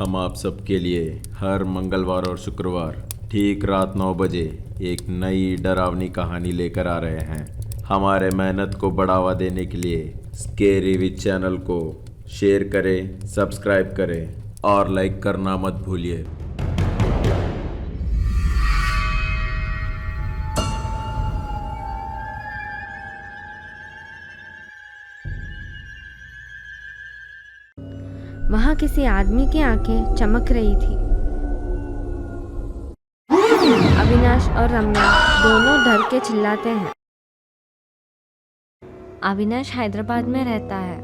हम आप सबके लिए हर मंगलवार और शुक्रवार ठीक रात 9 बजे एक नई डरावनी कहानी लेकर आ रहे हैं। हमारे मेहनत को बढ़ावा देने के लिए स्केरी विद चैनल को शेयर करें, सब्सक्राइब करें और लाइक करना मत भूलिए। वहां किसी आदमी की आंखें चमक रही थी। अविनाश और रम्या दोनों डर के चिल्लाते हैं। अविनाश हैदराबाद में रहता है।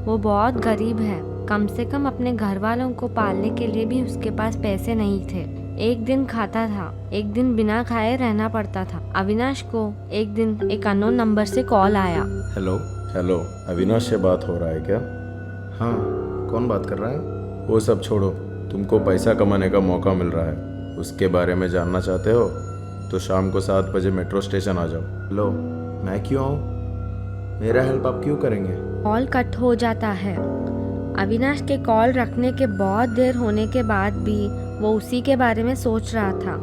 वो बहुत गरीब है। कम से कम अपने घर वालों को पालने के लिए भी उसके पास पैसे नहीं थे। एक दिन खाता था, एक दिन बिना खाए रहना पड़ता था। अविनाश को एक दिन एक अननोन नंबर से कॉल आया। हेलो, अविनाश से बात हो रहा है क्या? हाँ, कौन बात कर रहा है? वो सब छोड़ो, तुमको पैसा कमाने का मौका मिल रहा है, उसके बारे में जानना चाहते हो तो शाम को 7 बजे मेट्रो स्टेशन आ जाओ। लो, मैं क्यों आऊँ? मेरा हेल्प आप क्यों करेंगे? कॉल कट हो जाता है। अविनाश के कॉल रखने के बहुत देर होने के बाद भी वो उसी के बारे में सोच रहा था।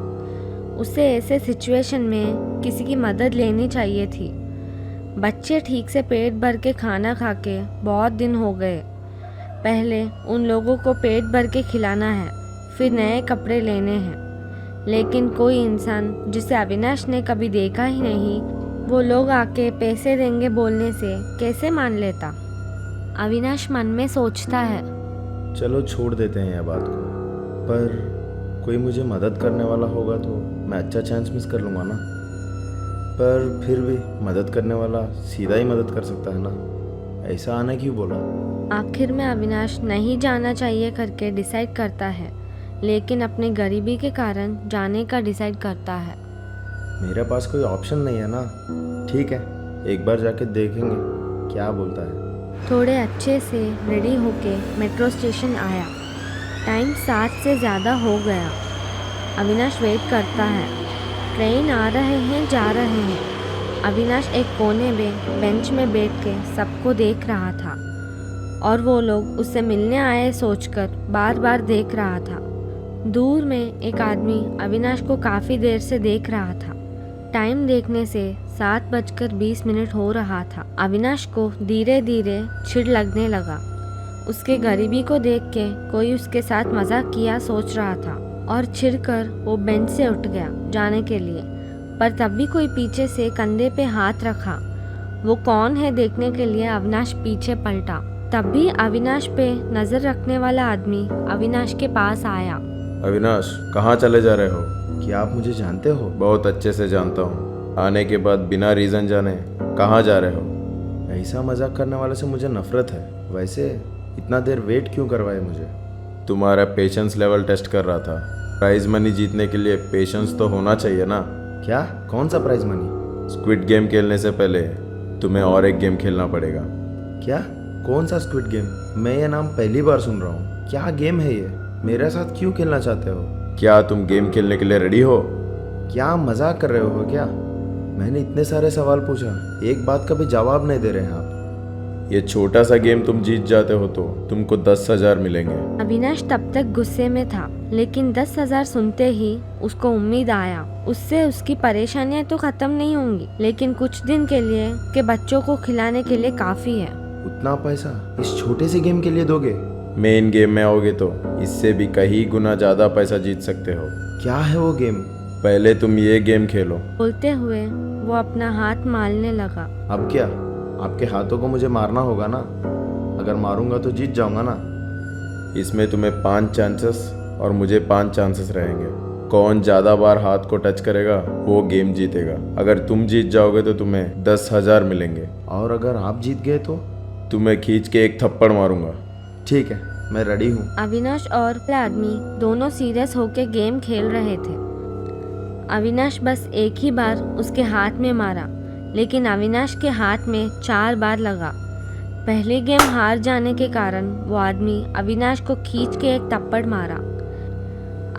उसे ऐसे सिचुएशन में किसी की मदद लेनी चाहिए थी। बच्चे ठीक से पेट भर के खाना खा के बहुत दिन हो गए। पहले उन लोगों को पेट भर के खिलाना है, फिर नए कपड़े लेने हैं। लेकिन कोई इंसान जिसे अविनाश ने कभी देखा ही नहीं, वो लोग आके पैसे देंगे बोलने से कैसे मान लेता? अविनाश मन में सोचता है। चलो छोड़ देते हैं यह बात को, पर कोई मुझे मदद करने वाला होगा तो मैं अच्छा चांस मिस कर लूँगा ना। पर फिर भी मदद करने वाला सीधा ही मदद कर सकता है ना, ऐसा आने क्यों बोला? आखिर में अविनाश नहीं जाना चाहिए करके डिसाइड करता है, लेकिन अपनी गरीबी के कारण जाने का डिसाइड करता है। मेरे पास कोई ऑप्शन नहीं है ना। ठीक है, एक बार जाके देखेंगे क्या बोलता है। थोड़े अच्छे से रेडी होके मेट्रो स्टेशन आया। टाइम 7 से ज़्यादा हो गया। अविनाश वेट करता है। ट्रेन आ रहे हैं, जा रहे हैं। अविनाश एक कोने में बेंच में बैठ के सबको देख रहा था और वो लोग उससे मिलने आए सोचकर बार बार देख रहा था। दूर में एक आदमी अविनाश को काफ़ी देर से देख रहा था। टाइम देखने से 7:20 हो रहा था। अविनाश को धीरे धीरे चिढ़ लगने लगा। उसके गरीबी को देख के कोई उसके साथ मजाक किया सोच रहा था और चिढ़कर वो बेंच से उठ गया जाने के लिए, पर तब भी कोई पीछे से कंधे पे हाथ रखा। वो कौन है देखने के लिए अविनाश पीछे पलटा। तब भी अविनाश पे नजर रखने वाला आदमी अविनाश के पास आया। अविनाश, कहाँ चले जा रहे हो? क्या आप मुझे जानते हो? बहुत अच्छे से जानता हूँ। आने के बाद बिना रीज़न जाने कहाँ जा रहे हो? ऐसा मजाक करने वाले से मुझे नफरत है। वैसे इतना देर वेट क्यों करवाए मुझे? तुम्हारा पेशेंस लेवल टेस्ट कर रहा था। प्राइज मनी जीतने के लिए पेशेंस तो होना चाहिए ना। क्या? कौन सा प्राइज मनी? स्क्विड गेम खेलने से पहले तुम्हें और एक गेम खेलना पड़ेगा। क्या? कौन सा स्क्विड गेम? मैं ये नाम पहली बार सुन रहा हूँ। क्या गेम है ये? मेरे साथ क्यों खेलना चाहते हो? क्या तुम गेम खेलने के लिए रेडी हो? क्या मजाक कर रहे हो क्या? मैंने इतने सारे सवाल पूछा, एक बात का भी जवाब नहीं दे रहे हैं आप। ये छोटा सा गेम तुम जीत जाते हो तो तुमको 10,000 मिलेंगे। अविनाश तब तक गुस्से में था, लेकिन 10,000 सुनते ही उसको उम्मीद आया। उससे उसकी परेशानियां तो खत्म नहीं होंगी, लेकिन कुछ दिन के लिए के बच्चों को खिलाने के लिए काफी है। उतना पैसा इस छोटे से गेम के लिए दोगे? मेन गेम में आओगे तो इससे भी कहीं गुना ज़्यादा पैसा जीत सकते हो। क्या है वो गेम? पहले तुम ये गेम खेलो। बोलते हुए वो अपना हाथ मारने लगा। अब क्या? आपके हाथों को मुझे मारना होगा ना? अगर मारूंगा तो जीत जाऊंगा ना? इसमें तुम्हें 5 चांसेस और मुझे 5 चांसेस रहेंगे। कौन ज़्यादा बार हाथ को टच करेगा वो गेम जीतेगा। अगर तुम जीत जाओगे तो तुम्हें 10,000 मिलेंगे। और अगर आप जीत गए तो? तुम्हें खींच के एक थप्पड़ मारूंगा। ठीक है, मैं रेडी हूँ। अविनाश और आदमी दोनों सीरियस होकर गेम खेल रहे थे। अविनाश बस एक ही बार उसके हाथ में मारा, लेकिन अविनाश के हाथ में 4 बार लगा। पहली गेम हार जाने के कारण वो आदमी अविनाश को खींच के एक थप्पड़ मारा।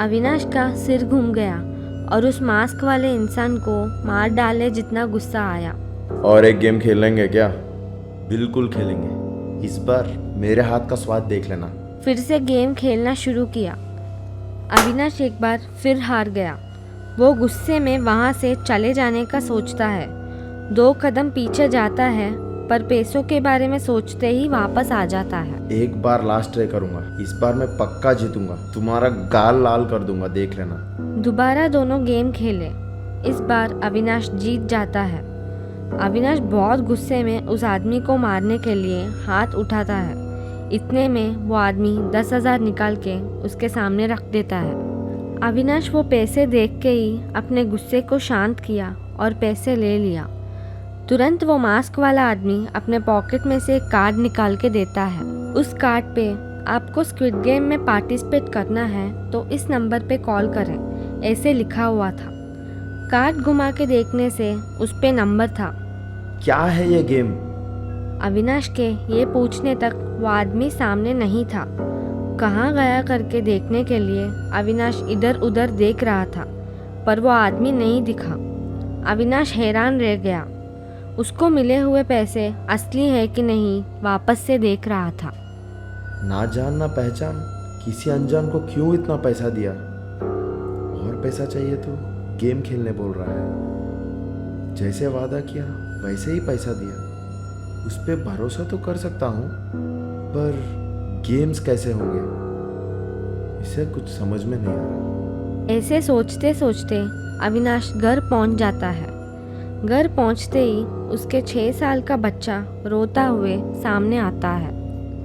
अविनाश का सिर घूम गया और उस मास्क वाले इंसान को मार डाले जितना गुस्सा आया। और एक गेम खेलेंगे क्या? बिल्कुल खेलेंगे। इस बार मेरे हाथ का स्वाद देख लेना, फिर से गेम खेलना शुरू किया। अविनाश एक बार फिर हार गया। वो गुस्से में वहाँ से चले जाने का सोचता है। 2 कदम पीछे जाता है पर पैसों के बारे में सोचते ही वापस आ जाता है। एक बार लास्ट ट्राई करूंगा, इस बार मैं पक्का जीतूंगा, तुम्हारा गाल लाल कर दूंगा, देख लेना। दोबारा दोनों गेम खेले। इस बार अविनाश जीत जाता है। अविनाश बहुत गुस्से में उस आदमी को मारने के लिए हाथ उठाता है। इतने में वो आदमी 10,000 निकाल के उसके सामने रख देता है। अविनाश वो पैसे देख के ही अपने गुस्से को शांत किया और पैसे ले लिया। तुरंत वो मास्क वाला आदमी अपने पॉकेट में से एक कार्ड निकाल के देता है। उस कार्ड पे आपको स्क्विड गेम में पार्टिसिपेट करना है तो इस नंबर पे कॉल करें, ऐसे लिखा हुआ था। कार्ड घुमा के देखने से उस पे नंबर था। क्या है ये गेम? अविनाश के ये पूछने तक वो आदमी सामने नहीं था। कहाँ गया करके देखने के लिए अविनाश इधर उधर देख रहा था पर वो आदमी नहीं दिखा। अविनाश हैरान रह गया। उसको मिले हुए पैसे असली है कि नहीं वापस से देख रहा था। ना जान ना पहचान, किसी अनजान को क्यों इतना पैसा दिया? और पैसा चाहिए तो गेम खेलने बोल रहा है। जैसे वादा किया वैसे ही पैसा दिया। उस पे भरोसा तो कर सकता हूँ पर गेम्स कैसे होंगे, इसे कुछ समझ में नहीं आ रहा। ऐसे सोचते सोचते अविनाश घर पहुंच जाता है। घर पहुंचते ही उसके 6 साल का बच्चा रोता हुए सामने आता है।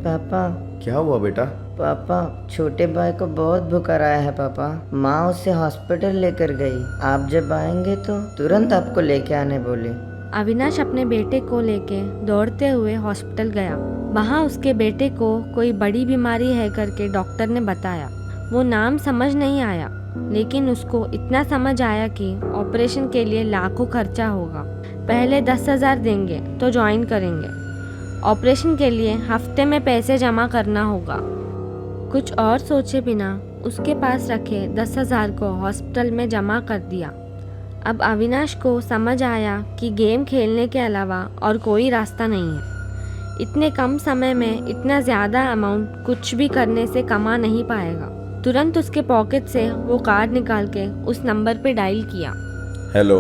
पापा, क्या हुआ बेटा? पापा, छोटे भाई को बहुत बुखार आया है पापा। माँ उसे हॉस्पिटल लेकर गई। आप जब आएंगे तो तुरंत आपको लेके आने बोली। अविनाश अपने बेटे को लेके दौड़ते हुए हॉस्पिटल गया। वहाँ उसके बेटे को कोई बड़ी बीमारी है करके डॉक्टर ने बताया। वो नाम समझ नहीं आया लेकिन उसको इतना समझ आया कि ऑपरेशन के लिए लाखों खर्चा होगा। पहले 10,000 देंगे तो ज्वाइन करेंगे। ऑपरेशन के लिए हफ्ते में पैसे जमा करना होगा। कुछ और सोचे बिना उसके पास रखे 10,000 को हॉस्पिटल में जमा कर दिया। अब अविनाश को समझ आया कि गेम खेलने के अलावा और कोई रास्ता नहीं है। इतने कम समय में इतना ज़्यादा अमाउंट कुछ भी करने से कमा नहीं पाएगा। तुरंत उसके पॉकेट से वो कार्ड निकाल के उस नंबर पे डायल किया। हेलो।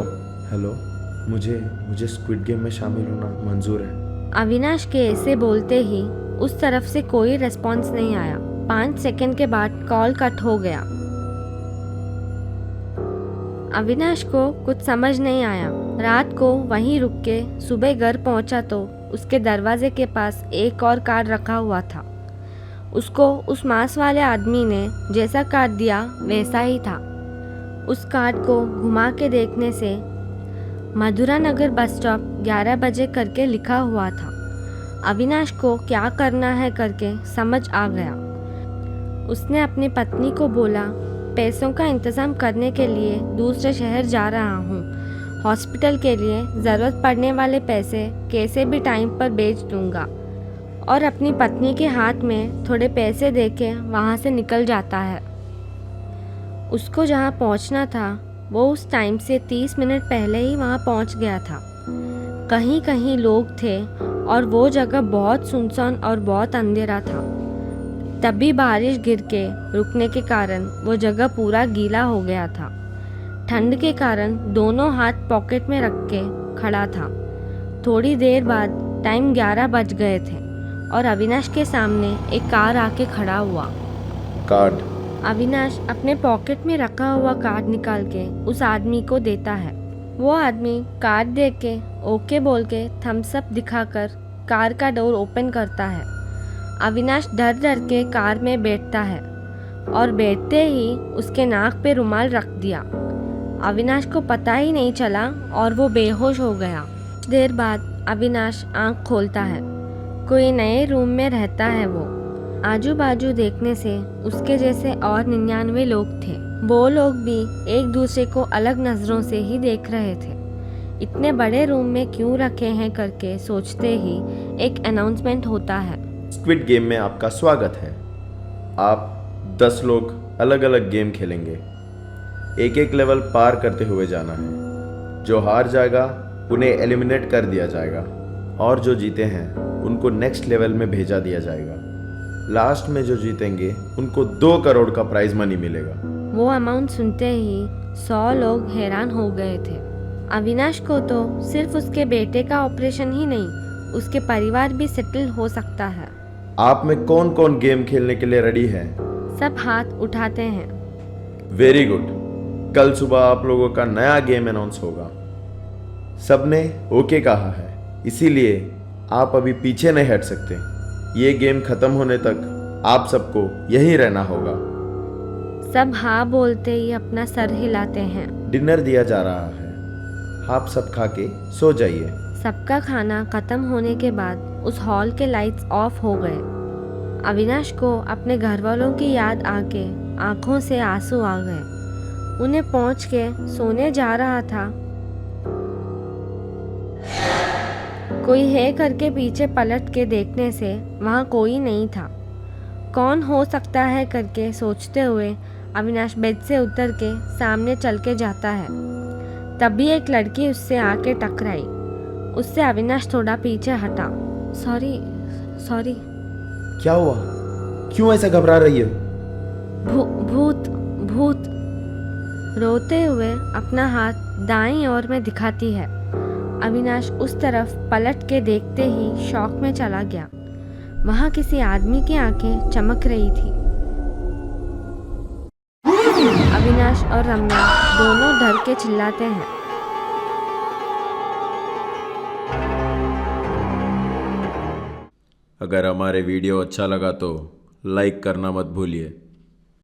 हेलो, मुझे स्क्विड गेम में शामिल होना मंजूर है। अविनाश के ऐसे बोलते ही उस तरफ से कोई रिस्पॉन्स नहीं आया। 5 सेकंड के बाद कॉल कट हो गया। अविनाश को कुछ समझ नहीं आया। रात को वहीं रुक के सुबह घर पहुंचा तो उसके दरवाजे के पास एक और कार्ड रखा हुआ था। उसको उस मांस वाले आदमी ने जैसा कार्ड दिया वैसा ही था। उस कार्ड को घुमा के देखने से मधुरा नगर बस स्टॉप 11 बजे करके लिखा हुआ था। अविनाश को क्या करना है करके समझ आ गया। उसने अपनी पत्नी को बोला, पैसों का इंतज़ाम करने के लिए दूसरे शहर जा रहा हूँ। हॉस्पिटल के लिए ज़रूरत पड़ने वाले पैसे कैसे भी टाइम पर बेच दूँगा। और अपनी पत्नी के हाथ में थोड़े पैसे देके वहाँ से निकल जाता है। उसको जहाँ पहुँचना था वो उस टाइम से 30 मिनट पहले ही वहाँ पहुँच गया था। कहीं कहीं लोग थे और वो जगह बहुत सुनसान और बहुत अंधेरा था। तभी बारिश गिर के रुकने के कारण वो जगह पूरा गीला हो गया था। ठंड के कारण दोनों हाथ पॉकेट में रख के खड़ा था। थोड़ी देर बाद टाइम 11 बज गए थे और अविनाश के सामने एक कार आके खड़ा हुआ। कार्ड? अविनाश अपने पॉकेट में रखा हुआ कार्ड निकाल के उस आदमी को देता है। वो आदमी कार्ड देख के ओके बोल के थम्स अप दिखाकर कार का डोर ओपन करता है। अविनाश डर डर के कार में बैठता है और बैठते ही उसके नाक पे रुमाल रख दिया। अविनाश को पता ही नहीं चला और वो बेहोश हो गया। कुछ देर बाद अविनाश आंख खोलता है। कोई नए रूम में रहता है। वो आजू बाजू देखने से उसके जैसे और 99 लोग थे। वो लोग भी एक दूसरे को अलग नज़रों से ही देख रहे थे। इतने बड़े रूम में क्यों रखे हैं करके सोचते ही एक अनाउंसमेंट होता है। स्क्विड गेम में आपका स्वागत है। आप 10 लोग अलग अलग गेम खेलेंगे। एक एक लेवल पार करते हुए जाना है। जो हार जाएगा उन्हें एलिमिनेट कर दिया जाएगा और जो जीते हैं उनको नेक्स्ट लेवल में भेजा दिया जाएगा। लास्ट में जो जीतेंगे उनको 2 करोड़ का प्राइज मनी मिलेगा। वो अमाउंट सुनते ही 100 लोग हैरान हो गए थे। अविनाश को तो सिर्फ उसके बेटे का ऑपरेशन ही नहीं, उसके परिवार भी सेटल हो सकता है। आप में कौन कौन गेम खेलने के लिए रेडी है? सब हाथ उठाते हैं। Very good. कल सुबह आप लोगों का नया गेम अनाउंस होगा। सबने ओके कहा है, इसीलिए आप अभी पीछे नहीं हट सकते। ये गेम खत्म होने तक आप सबको यहीं रहना होगा। सब हाँ बोलते ही अपना सर हिलाते हैं। डिनर दिया जा रहा है, आप सब खा के सो जाइए। सबका खाना खत्म होने के बाद उस हॉल के लाइट्स ऑफ हो गए। अविनाश को अपने घर वालों की याद आके आंखों से आंसू आ गए। उन्हें पहुंच के सोने जा रहा था, कोई है करके पीछे पलट के देखने से वहाँ कोई नहीं था। कौन हो सकता है करके सोचते हुए अविनाश बेड से उतर के सामने चल के जाता है। तभी एक लड़की उससे आके टकराई। उससे अविनाश थोड़ा पीछे हटा। सॉरी। क्या हुआ? क्यों ऐसा घबरा रही हो? भूत रोते हुए अपना हाथ दाईं ओर में दिखाती है। अविनाश उस तरफ पलट के देखते ही शॉक में चला गया। वहां किसी आदमी की आंखें चमक रही थी। अविनाश और रम्या दोनों डर के चिल्लाते हैं। अगर हमारे वीडियो अच्छा लगा तो लाइक करना मत भूलिए।